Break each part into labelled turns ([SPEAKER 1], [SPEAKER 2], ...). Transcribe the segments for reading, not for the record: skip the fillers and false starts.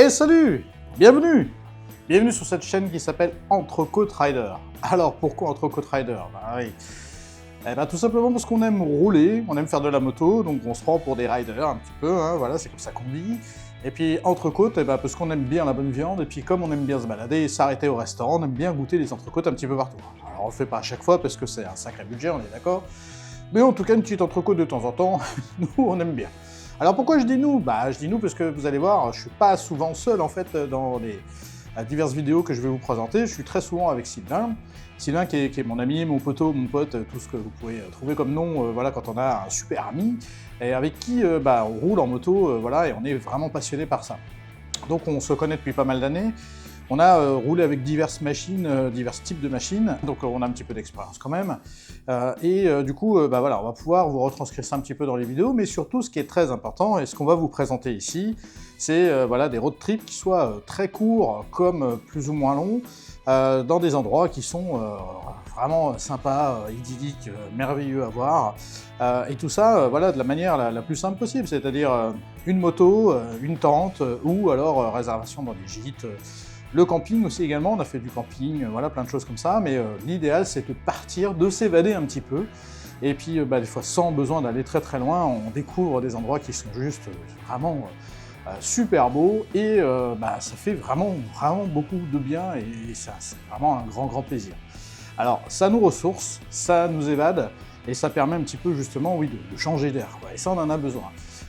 [SPEAKER 1] Et salut! Bienvenue! Bienvenue sur cette chaîne qui s'appelle Entrecôte Rider. Alors pourquoi Entrecôte Rider? Bah oui. Eh ben, tout simplement parce qu'on aime rouler, on aime faire de la moto, donc on se prend pour des riders un petit peu, hein, voilà, c'est comme ça qu'on dit. Et puis entrecôte, eh ben, parce qu'on aime bien la bonne viande, et puis comme on aime bien se balader et s'arrêter au restaurant, on aime bien goûter les entrecôtes un petit peu partout. Alors on le fait pas à chaque fois parce que c'est un sacré budget, on est d'accord. Mais en tout cas, une petite entrecôte de temps en temps, nous on aime bien. Alors pourquoi je dis nous? Bah je dis nous parce que vous allez voir, je suis pas souvent seul en fait dans les diverses vidéos que je vais vous présenter, je suis très souvent avec Sylvain. Sylvain qui est mon ami, mon poteau, mon pote, tout ce que vous pouvez trouver comme nom, voilà, quand on a un super ami, et avec qui on roule en moto, voilà, et on est vraiment passionné par ça. Donc on se connaît depuis pas mal d'années. On a roulé avec diverses machines, divers types de machines, donc on a un petit peu d'expérience quand même. Du coup, voilà, on va pouvoir vous retranscrire ça un petit peu dans les vidéos, mais surtout ce qui est très important, et ce qu'on va vous présenter ici, c'est voilà, des road trips qui soient très courts comme plus ou moins longs, dans des endroits qui sont vraiment sympas, idylliques, merveilleux à voir. Et tout ça, voilà, de la manière la plus simple possible, c'est-à-dire une moto, une tente, ou alors réservation dans des gîtes. Le camping aussi également, on a fait du camping, voilà, plein de choses comme ça, mais l'idéal c'est de partir, de s'évader un petit peu, et puis des fois sans besoin d'aller très très loin, on découvre des endroits qui sont juste vraiment super beaux, et ça fait vraiment beaucoup de bien, et ça c'est vraiment un grand plaisir. Alors ça nous ressource, ça nous évade, et ça permet un petit peu justement, oui, de changer d'air, quoi, et ça on en a besoin.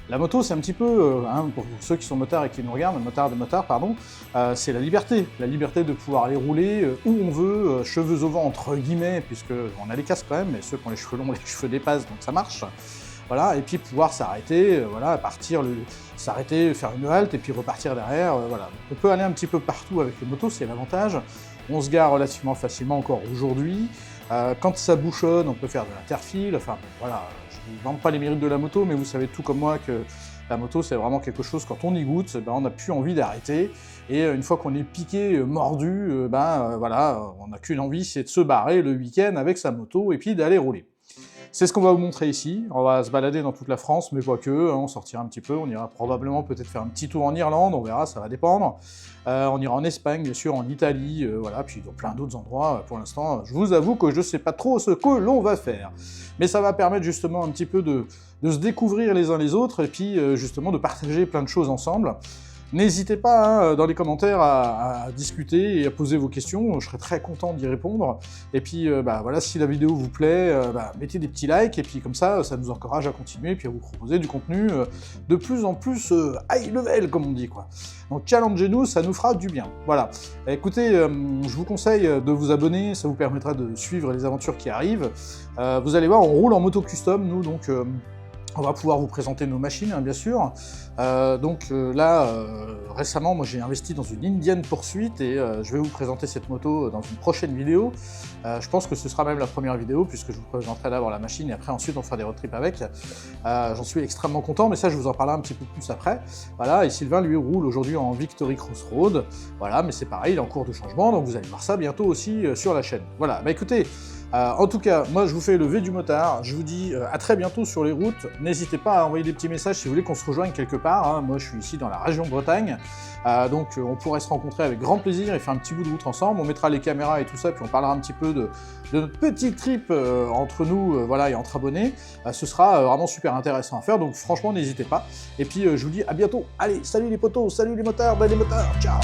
[SPEAKER 1] La moto, c'est un petit peu, pour ceux qui sont motards et qui nous regardent, motards, pardon, c'est la liberté de pouvoir aller rouler où on veut, cheveux au vent entre guillemets, puisque on a les casques quand même, mais ceux qui ont les cheveux longs, les cheveux dépassent, donc ça marche. Voilà, et puis pouvoir s'arrêter, voilà, s'arrêter, faire une halte, et puis repartir derrière, voilà. Donc on peut aller un petit peu partout avec les motos, c'est l'avantage. On se gare relativement facilement encore aujourd'hui. Quand ça bouchonne, on peut faire de l'interfile, enfin voilà, je ne vous vante pas les mérites de la moto, mais vous savez tout comme moi que la moto c'est vraiment quelque chose, quand on y goûte, on n'a plus envie d'arrêter, et une fois qu'on est piqué, mordu, voilà, on n'a qu'une envie, c'est de se barrer le week-end avec sa moto, et puis d'aller rouler. C'est ce qu'on va vous montrer ici, on va se balader dans toute la France, mais pas que, on sortira un petit peu, on ira probablement peut-être faire un petit tour en Irlande, on verra, ça va dépendre. On ira en Espagne, bien sûr, en Italie, voilà, puis dans plein d'autres endroits. Pour l'instant, je vous avoue que je ne sais pas trop ce que l'on va faire. Mais ça va permettre justement un petit peu de se découvrir les uns les autres, et puis justement de partager plein de choses ensemble. N'hésitez pas dans les commentaires à discuter et à poser vos questions, je serai très content d'y répondre. Et puis voilà, si la vidéo vous plaît, mettez des petits likes, et puis comme ça nous encourage à continuer, et puis à vous proposer du contenu de plus en plus high level, comme on dit, quoi. Donc challengez-nous, ça nous fera du bien. Voilà. Écoutez, je vous conseille de vous abonner, ça vous permettra de suivre les aventures qui arrivent. Vous allez voir, on roule en moto custom, nous, donc on va pouvoir vous présenter nos machines, hein, bien sûr. Récemment, moi j'ai investi dans une Indian Pursuit, et je vais vous présenter cette moto dans une prochaine vidéo. Je pense que ce sera même la première vidéo, puisque je vous présenterai d'abord la machine, et après ensuite on fera des road trips avec. J'en suis extrêmement content, mais ça je vous en parlerai un petit peu plus après. Voilà, et Sylvain lui roule aujourd'hui en Victory Crossroad. Voilà, mais c'est pareil, il est en cours de changement, donc vous allez voir ça bientôt aussi sur la chaîne. Voilà, écoutez, en tout cas, moi je vous fais le V du motard, je vous dis à très bientôt sur les routes. N'hésitez pas à envoyer des petits messages si vous voulez qu'on se rejoigne quelque part, hein. Moi je suis ici dans la région de Bretagne, donc on pourrait se rencontrer avec grand plaisir et faire un petit bout de route ensemble. On mettra les caméras et tout ça, puis on parlera un petit peu de notre petit trip entre nous, voilà, et entre abonnés. Ce sera vraiment super intéressant à faire, donc franchement n'hésitez pas. Et puis je vous dis à bientôt. Allez, salut les potos, salut les motards, ciao.